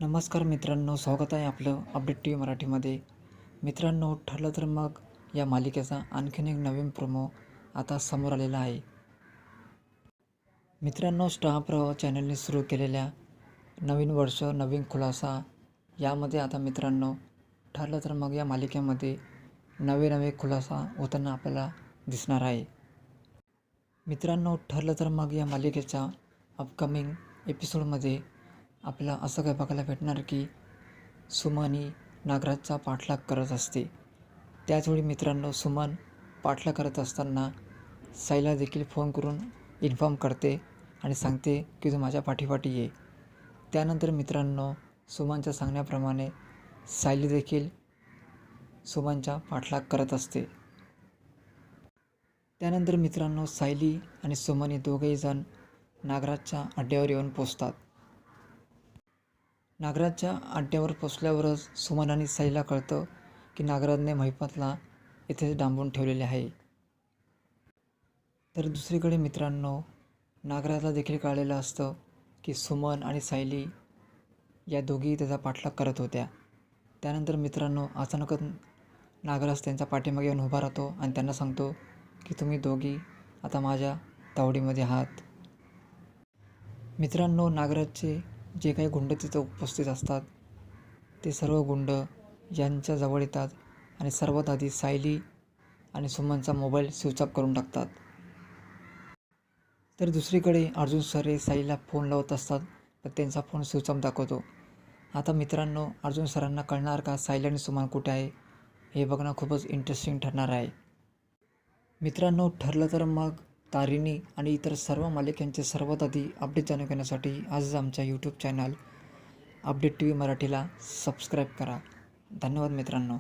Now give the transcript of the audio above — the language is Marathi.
नमस्कार मित्रांनो, स्वागत आहे आपलं अपडेट टी व्ही मराठीमध्ये. मित्रांनो, ठरलं तर मग या मालिकेचा आणखीन एक नवीन प्रोमो आता समोर आलेला आहे. मित्रांनो, स्टार प्रवाह चॅनलने सुरू केलेल्या नवीन वर्ष नवीन खुलासा यामध्ये आता मित्रांनो ठरलं तर मग या मालिकेमध्ये नवे खुलासा होताना आपल्याला दिसणार आहे. मित्रांनो, ठरलं तर मग या मालिकेच्या अपकमिंग एपिसोडमध्ये आपल्याला असं काय बघायला भेटणार की सुमन ही नागराजचा पाठलाग करत असते. त्याचवेळी मित्रांनो, सुमन पाठलाग करत असताना साईला देखील फोन करून इन्फॉर्म करते आणि सांगते की तू माझ्या पाठीपाठी ये. त्यानंतर मित्रांनो, सुमनच्या सांगण्याप्रमाणे सायली देखील सुमनचा पाठलाग करत असते. त्यानंतर मित्रांनो, सायली आणि सुमन हे दोघेही जण नागराजच्या अड्ड्यावर येऊन पोचतात. नागराजच्या अड्ड्यावर पोचल्यावरच सुमन आणि साईला कळतं की नागराजने महिपतला इथेच डांबून ठेवलेले आहे. तर दुसरीकडे मित्रांनो, नागराजला देखील कळलेलं असतं की सुमन आणि सायली या दोघीही त्याचा पाठलाग करत होत्या. त्यानंतर मित्रांनो, अचानकच नागराज त्यांच्या पाठीमागे येऊन उभा राहतो आणि त्यांना सांगतो की तुम्ही दोघी आता माझ्या तावडीमध्ये आहात. मित्रांनो, नागराजचे जे काही गुंड तिथं उपस्थित असतात ते सर्व गुंड यांच्या जवळ येतात आणि सर्वात आधी सायली आणि सुमनचा मोबाईल स्विच ऑफ करून टाकतात. तर दुसरीकडे अर्जुन सर हे सायलीला फोन लावत असतात, पण त्यांचा फोन स्विच ऑफ दाखवतो. आता मित्रांनो, अर्जुन सरांना कळणार का सायली आणि सुमन कुठे आहे हे बघणं खूपच इंटरेस्टिंग ठरणार आहे. मित्रांनो, ठरलं तर मग तारिणी आणि इतर सर्व मालिकांचे सर्वात आधी अपडेट जाणून घेण्यासाठी आजच आमच्या YouTube channel update T V मराठीला सबस्क्राईब करा. धन्यवाद मित्रांनो.